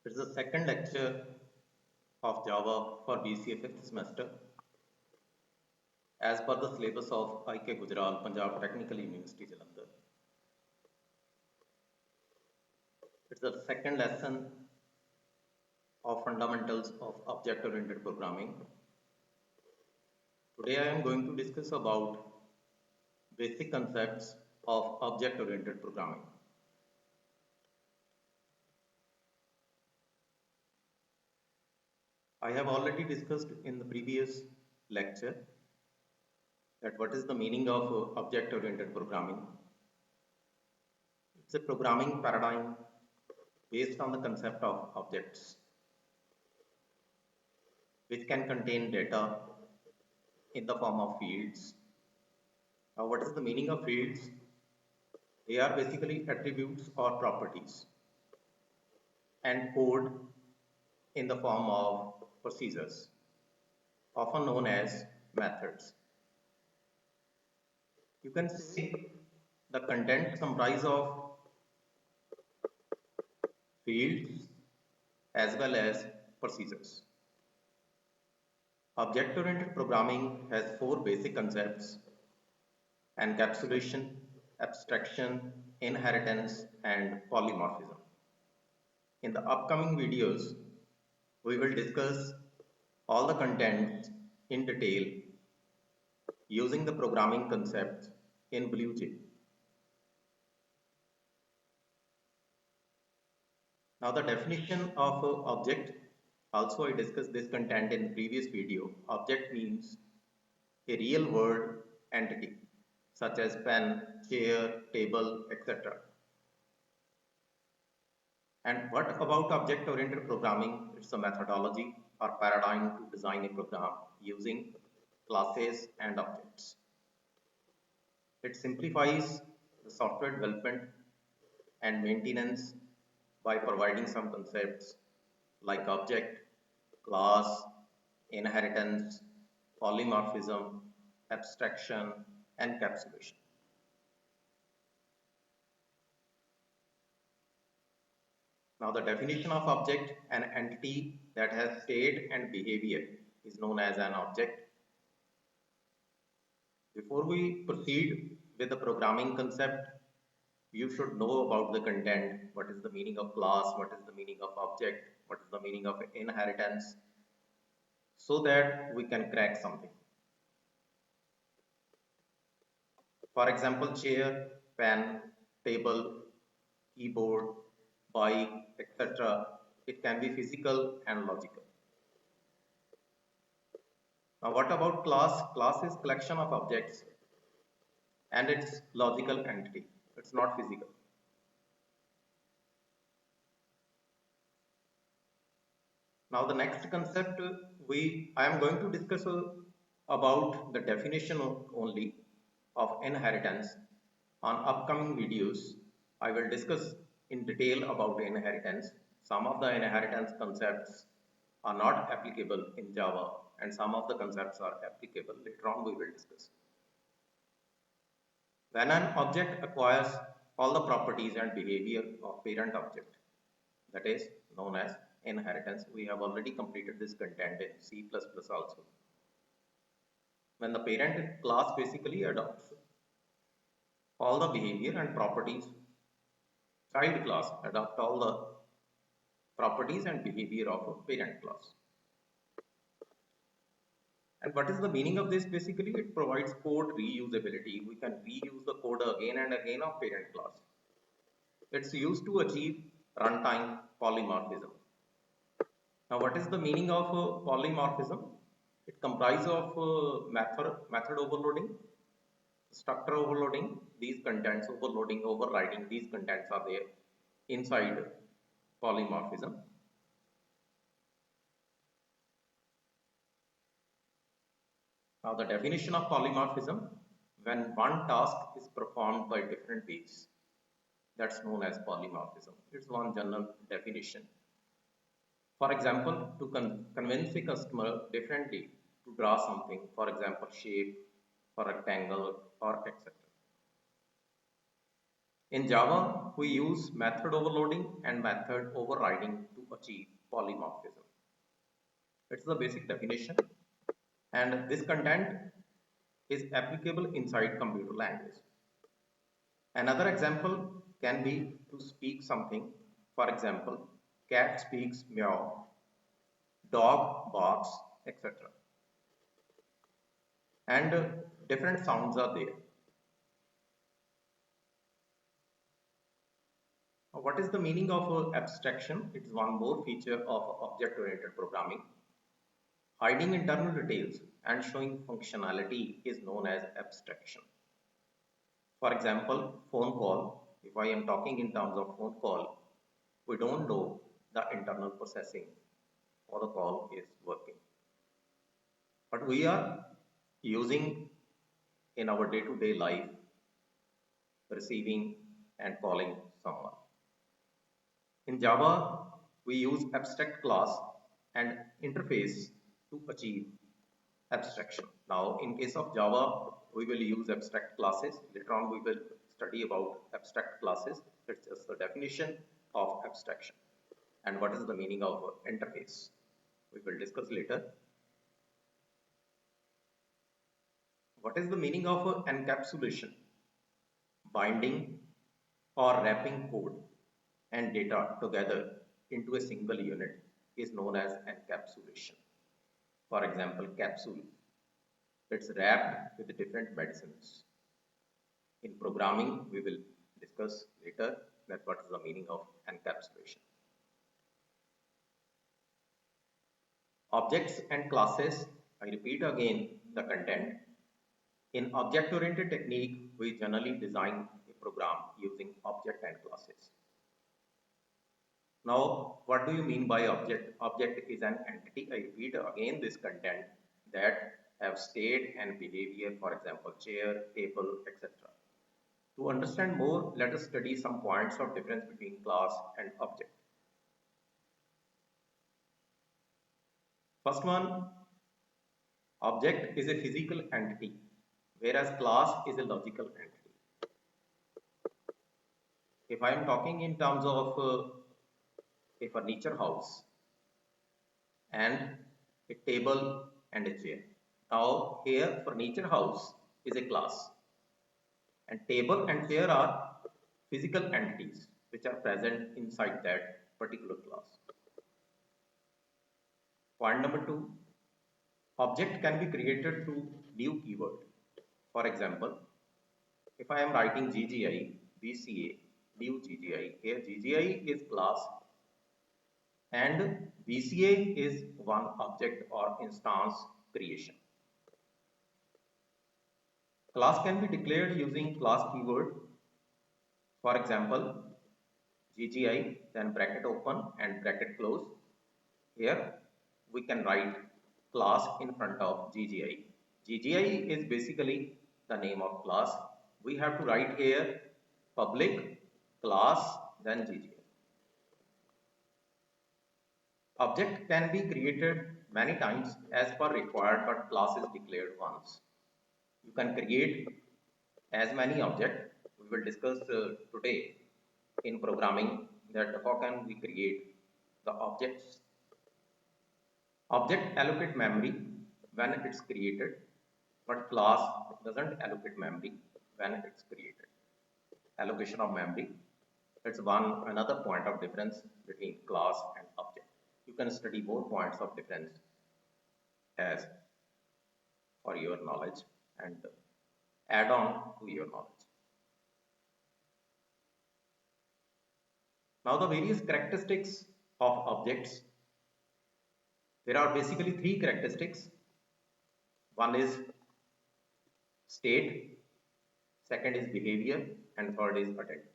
It's the second lecture of Java for BCA 5th semester as per the syllabus of IK Gujral, Punjab Technical University, Jalandhar. It's the second lesson of fundamentals of object-oriented programming. Today I am going to discuss about basic concepts of object-oriented programming. I have already discussed in the previous lecture that what is the meaning of object-oriented programming. It's a programming paradigm based on the concept of objects which can contain data in the form of fields. Now, what is the meaning of fields? They are basically attributes or properties and code in the form of procedures, often known as methods. You can say the content comprise of fields as well as procedures. Object-oriented programming has four basic concepts: encapsulation, abstraction, inheritance, and polymorphism. In the upcoming videos, we will discuss all the contents in detail using the programming concepts in BlueJ. Now the definition of object, also I discussed this content in the previous video. Object means a real world entity such as pen, chair, table, etc. And what about object-oriented programming? It's a methodology or paradigm to design a program using classes and objects. It simplifies the software development and maintenance by providing some concepts like object, class, inheritance, polymorphism, abstraction, and encapsulation. Now the definition of object: an entity that has state and behavior is known as an object. Before we proceed with the programming concept, you should know about the content. What is the meaning of class? What is the meaning of object? What is the meaning of inheritance? So that we can crack something. For example, chair, pen, table, keyboard, bike, etc. It can be physical and logical. Now what about class? Class is collection of objects and its logical entity. It's not physical. Now the next concept I am going to discuss about the definition only of inheritance. On upcoming videos, I will discuss in detail about inheritance. Some of the inheritance concepts are not applicable in Java and some of the concepts are applicable. Later on we will discuss. When an object acquires all the properties and behavior of parent object, that is known as inheritance. We have already completed this content in C++ also. When the parent class basically adopts all the behavior and properties, child class adopt all the properties and behavior of a parent class. And what is the meaning of this? Basically, it provides code reusability. We can reuse the code again and again of parent class. It's used to achieve runtime polymorphism. Now, what is the meaning of polymorphism? It comprises of method overloading, structure overloading, these contents overloading, overriding, these contents are there inside polymorphism. Now the definition of polymorphism: when one task is performed by different ways, that's known as polymorphism. It's one general definition. For example, to convince a customer differently to draw something, for example shape, or rectangle, or etc. In Java, we use method overloading and method overriding to achieve polymorphism. It's the basic definition, and this content is applicable inside computer language. Another example can be to speak something. For example, cat speaks meow, dog barks, etc. And different sounds are there. What is the meaning of abstraction? It is one more feature of object-oriented programming. Hiding internal details and showing functionality is known as abstraction. For example, phone call. If I am talking in terms of phone call, we don't know the internal processing or the call is working. But we are using in our day-to-day life, receiving and calling someone. In Java, we use abstract class and interface to achieve abstraction. Now, in case of Java, we will use abstract classes. Later on, we will study about abstract classes. It's just the definition of abstraction. And what is the meaning of interface? We will discuss later. What is the meaning of encapsulation? Binding or wrapping code and data together into a single unit is known as encapsulation. For example, capsule. It's wrapped with different medicines. In programming, we will discuss later that what is the meaning of encapsulation. Objects and classes, I repeat again the content. In object-oriented technique, we generally design a program using object and classes. Now, what do you mean by object? Object is an entity. I repeat again this content that have state and behavior, for example, chair, table, etc. To understand more, let us study some points of difference between class and object. First one, object is a physical entity, whereas class is a logical entity. If I am talking in terms of a furniture house and a table and a chair. Now here furniture house is a class and table and chair are physical entities which are present inside that particular class. Point number 2, object can be created through new keyword. For example, if I am writing GGI, BCA, new GGI, here GGI is class and BCA is one object or instance creation. Class can be declared using class keyword. For example, GGI, then bracket open and bracket close. Here we can write class in front of GGI. GGI is basically the name of class. We have to write here public class then GGI. Object can be created many times as per required, but class is declared once. You can create as many objects. We will discuss today in programming that how can we create the objects. Object allocate memory when it's created, but class doesn't allocate memory when it's created. Allocation of memory, it's another point of difference between class and object. You can study more points of difference as for your knowledge and add on to your knowledge. Now the various characteristics of objects. There are basically 3 characteristics. One is state, second is behavior, and third is identity.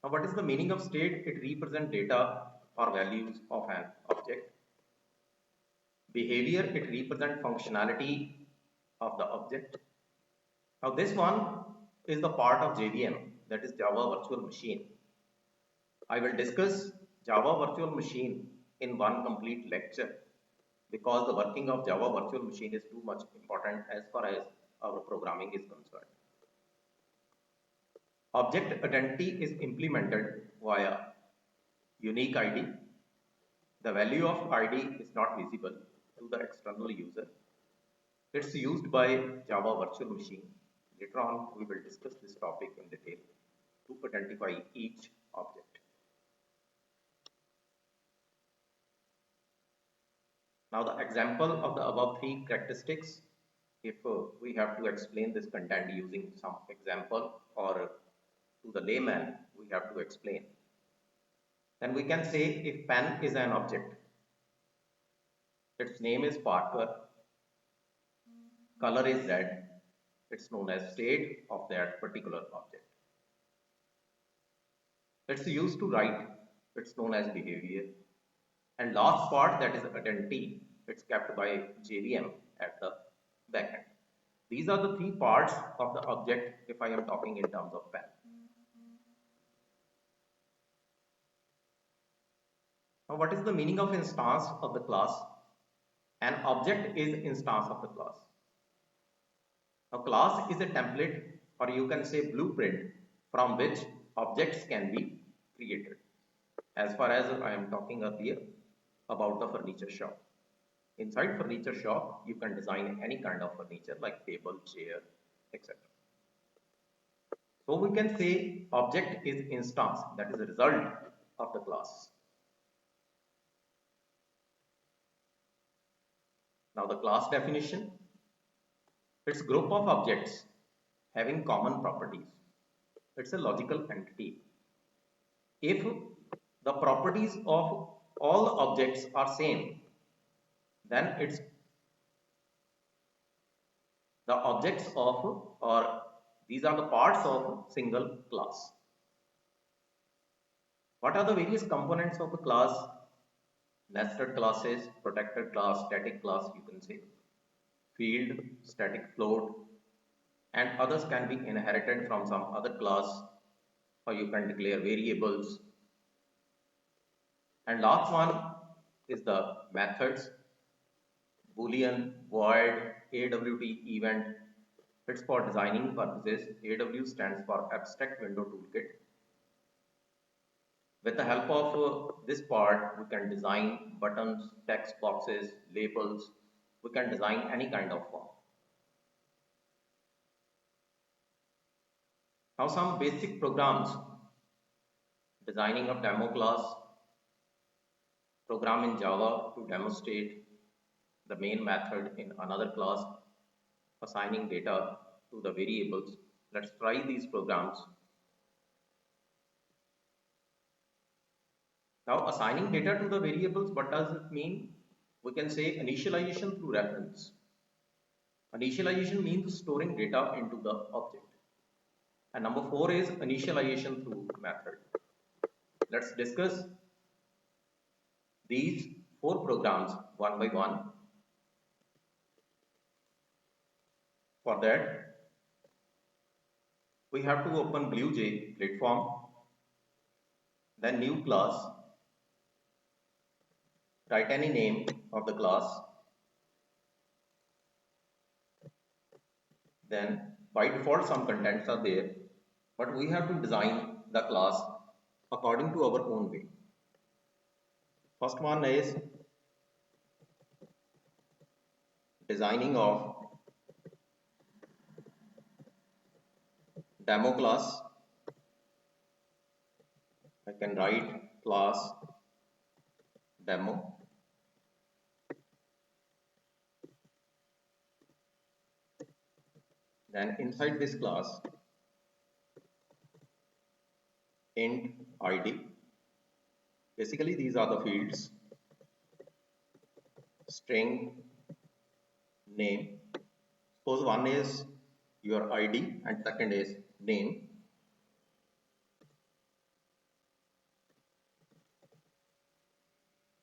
Now what is the meaning of state? It represents data or values of an object. Behavior, it represents functionality of the object. Now this one is the part of JVM, that is Java Virtual Machine. I will discuss Java Virtual Machine in one complete lecture because the working of Java Virtual Machine is too much important as far as our programming is concerned. Object identity is implemented via unique ID. The value of ID is not visible to the external user. It's used by Java Virtual Machine. Later on, we will discuss this topic in detail to identify each object. Now, the example of the above three characteristics, if we have to explain this content using some example or to the layman, we have to explain. Then we can say if pen is an object, its name is Parker, color is red, it's known as state of that particular object. It's used to write, it's known as behavior. And last part, that is identity, it's kept by JVM at the backend. These are the three parts of the object if I am talking in terms of pen. Now, what is the meaning of instance of the class? An object is instance of the class. Now, class is a template, or you can say blueprint, from which objects can be created. As far as I am talking earlier about the furniture shop. Inside furniture shop, you can design any kind of furniture like table, chair, etc. So we can say object is instance, that is a result of the class. Now the class definition, it's group of objects having common properties. It's a logical entity. If the properties of all objects are same, then it's the objects of, or these are the parts of single class. What are the various components of a class? Nested classes, protected class, static class, you can say, field, static float, and others can be inherited from some other class, or you can declare variables. And last one is the methods, boolean, void, AWT event. It's for designing purposes. AW stands for Abstract Window Toolkit. With the help of this part, we can design buttons, text boxes, labels. We can design any kind of form. Now some basic programs. Designing a demo class, program in Java to demonstrate the main method in another class, assigning data to the variables. Let's try these programs. Now assigning data to the variables, what does it mean? We can say initialization through reference. Initialization means storing data into the object. And number 4 is initialization through method. Let's discuss these 4 programs one by one. For that, we have to open BlueJ platform, then new class, write any name of the class, then by default some contents are there, but we have to design the class according to our own way. First one is designing of demo class. I can write class demo. Then inside this class, int id. Basically, these are the fields. String name. Suppose one is your id and second is name.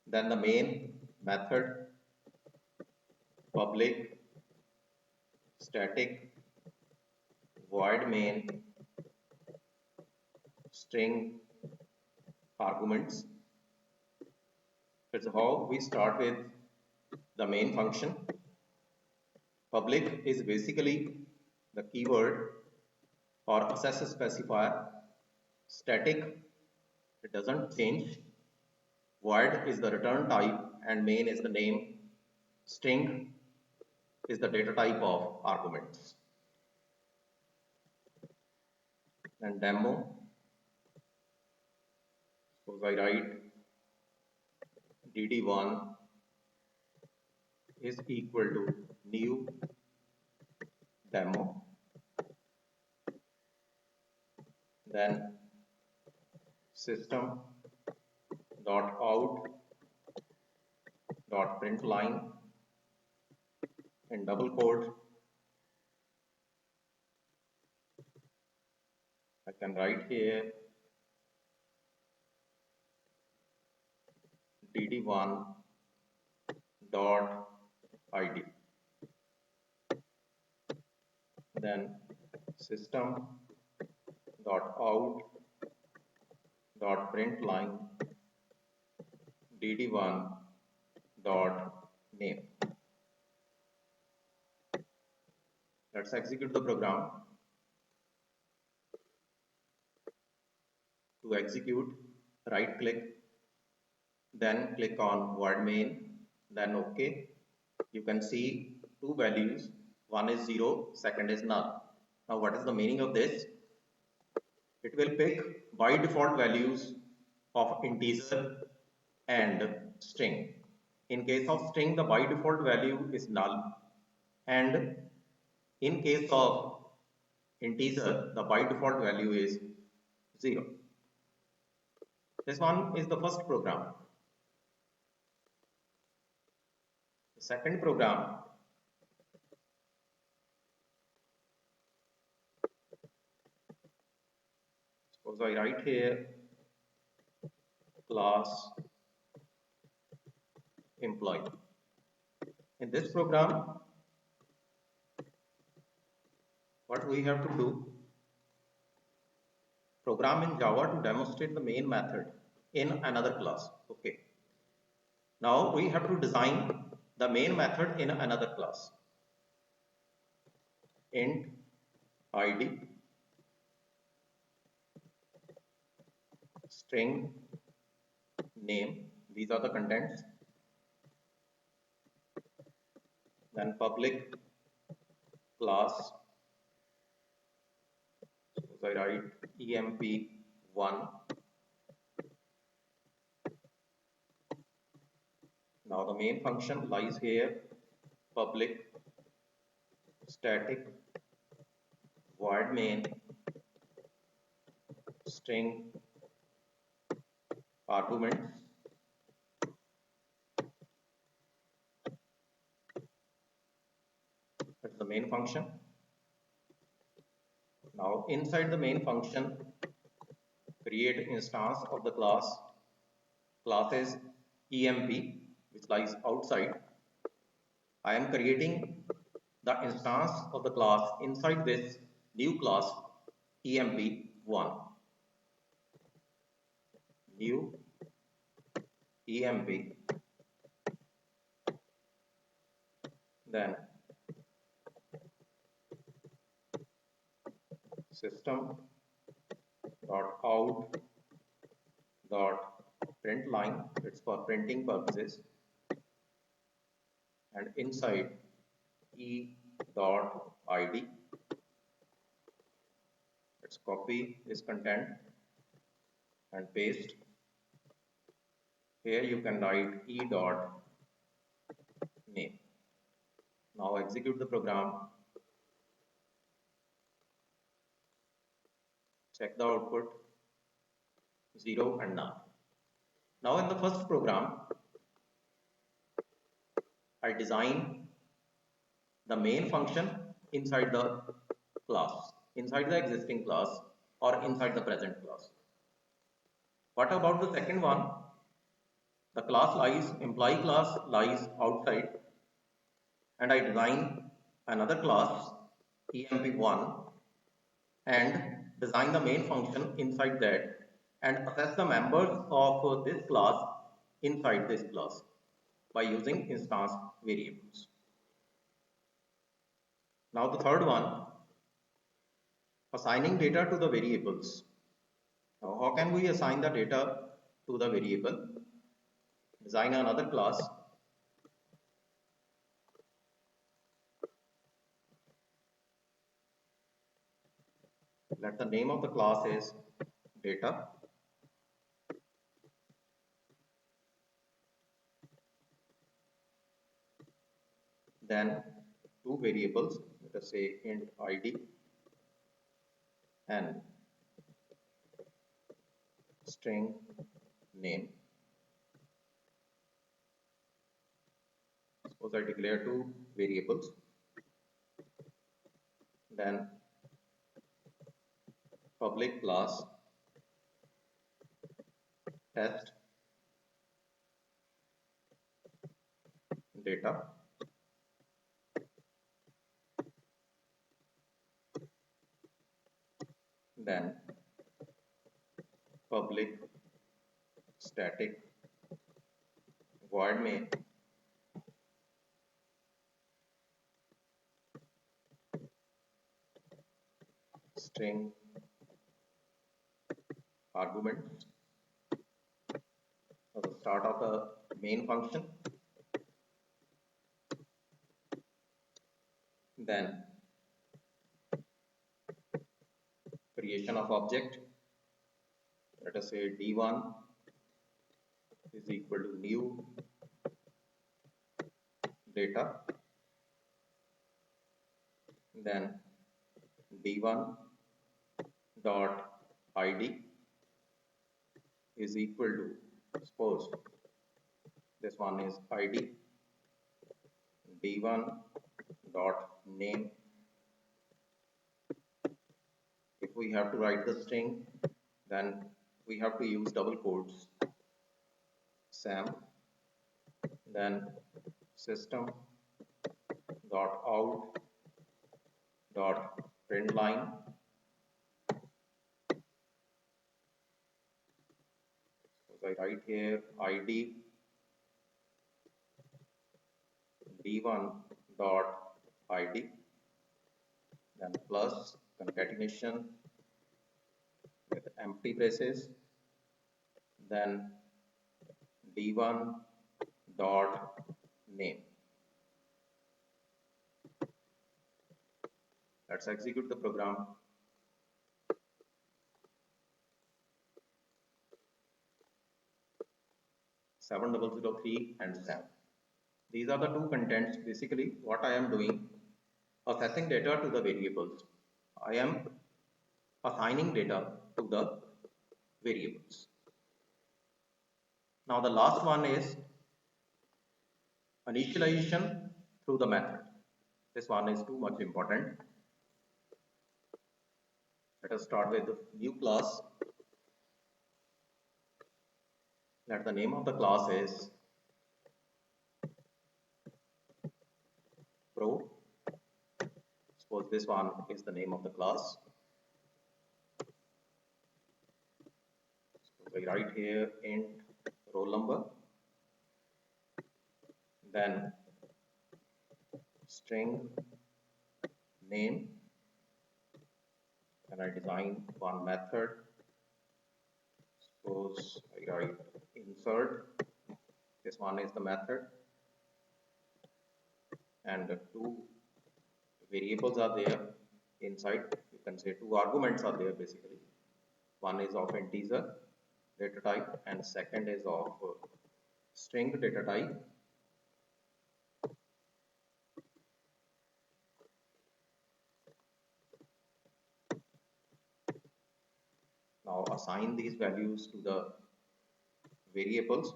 Then the main method, public static void main string arguments. That's how we start with the main function. Public is basically the keyword or access specifier. Static, it doesn't change. Void is the return type and main is the name. String is the data type of arguments. And demo, suppose I write dd1 is equal to new demo, then system dot out dot print line in double quote. I can write here dd1 dot id, then system dot out dot print line dd1 dot name. Let's execute the program. To execute, right click, then click on void main, then OK. You can see two values, one is 0, second is null. Now what is the meaning of this? It will pick by default values of integer and string. In case of string, the by default value is null, and in case of integer, the by default value is 0. This one is the first program. The second program, suppose I write here class employee. In this program, what we have to do, program in Java to demonstrate the main method in another class. Okay. Now we have to design the main method in another class. Int id, string name, these are the contents. Then public class, suppose I write emp1. Now the main function lies here, public static void main string arguments. That's the main function. Now inside the main function, create instance of the class. Class is emp, which lies outside. I am creating the instance of the class inside this new class emp1. New emp, then system dot out dot print line, it's for printing purposes, and inside e dot id, let's copy this content and paste. Here you can write e dot name. Now execute the program. Check the output, 0 and null. Now in the first program, I design the main function inside the class, inside the existing class or inside the present class. What about the second one? The class lies, employee class lies outside, and I design another class emp1 and design the main function inside that and access the members of this class inside this class by using instance variables. Now the third one, Assigning data to the variables. Now, how can we assign the data to the variable? Design another class. Let the name of the class is data. Then two variables, let us say int id and string name. Suppose I declare two variables. Then public class test data. Then public static void main string argument at the start of the main function. Then creation of object, let us say d1 is equal to new data. Then d1 dot id is equal to, suppose this one is id, d1 dot name. If we have to write the string, then we have to use double quotes, sam, then system dot out dot print line. So I write here id d1 dot id, then plus concatenation with empty braces, then d1 dot name. Let's execute the program. Seven 7003 and SAM. These are the two contents. Basically, what I am doing, assessing data to the variables. I am assigning data to the variables. Now the last one is initialization through the method. This one is too much important. Let us start with the new class. Let the name of the class is pro. Suppose this one is the name of the class. So I write here int roll number, then string name, and I design one method. Suppose I write insert. This one is the method, and the two variables are there inside. You can say two arguments are there basically. One is of integer data type and second is of string data type. Now assign these values to the variables.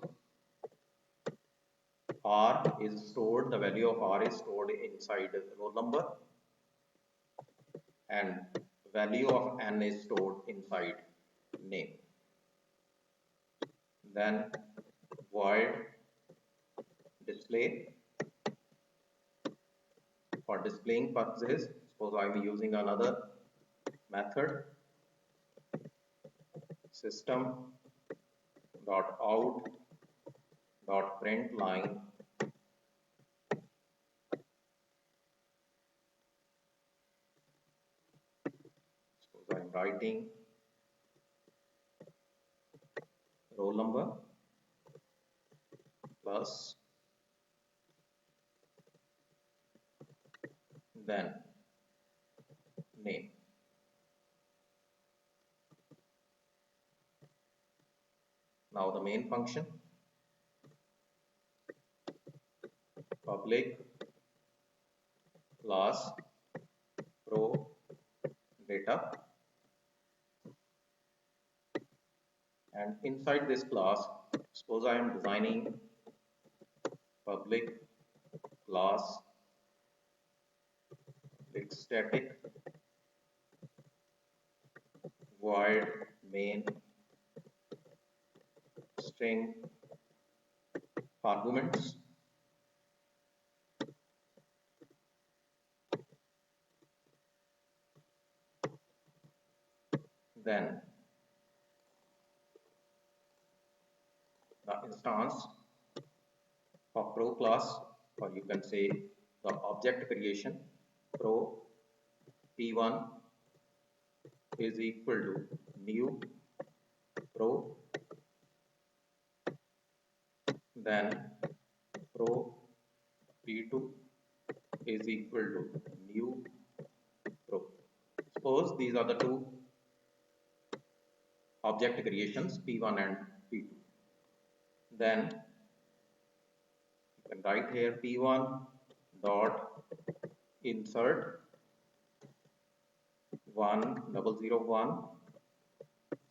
R is stored, the value of R is stored inside the roll number, and value of N is stored inside name. Then void display, for displaying purposes. Suppose I am using another method, system dot out dot print line. writing roll number plus then name. Now the main function, public class pro data, and inside this class, suppose I am designing public class static void main string arguments. Then the instance of pro class, or you can say the object creation pro p1 is equal to new pro, then pro p2 is equal to new pro. Suppose these are the two object creations p1 and p2. Then you can write here p1 dot insert 1001.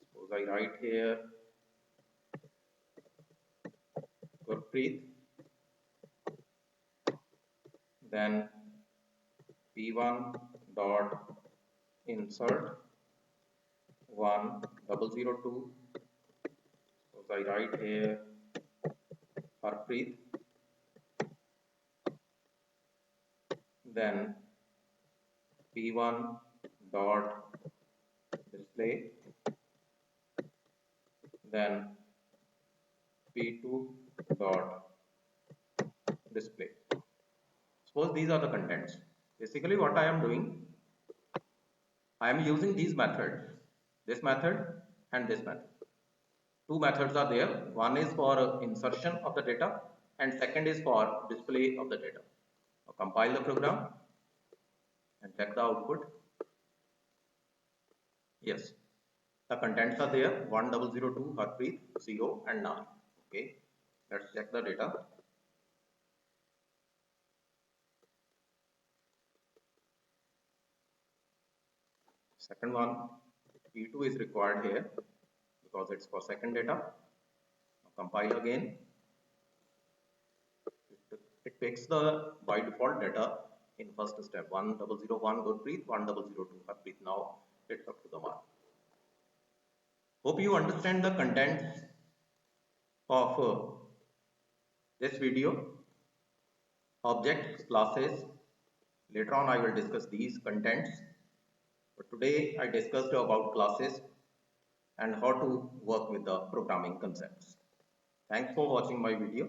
Suppose I write here Gurpreet, then p1 dot insert 1002. Suppose I write here Harpreet, then p1 dot display, then p2 dot display. Suppose these are the contents. Basically what I am doing, I am using these methods, this method and this method. Two methods are there. One is for insertion of the data and second is for display of the data. Now compile the program and check the output. Yes, the contents are there, 1002, Harpreet, 0 and null. Okay, let's check the data. Second one, P2 is required here because it's for second data. Now compile again. It takes the by default data in first step, 1001 Gurpreet, 1002 Harpreet. Now it's up to the mark. Hope you understand the contents of this video. Objects, classes. Later on I will discuss these contents. But today I discussed about classes and how to work with the programming concepts. Thanks for watching my video.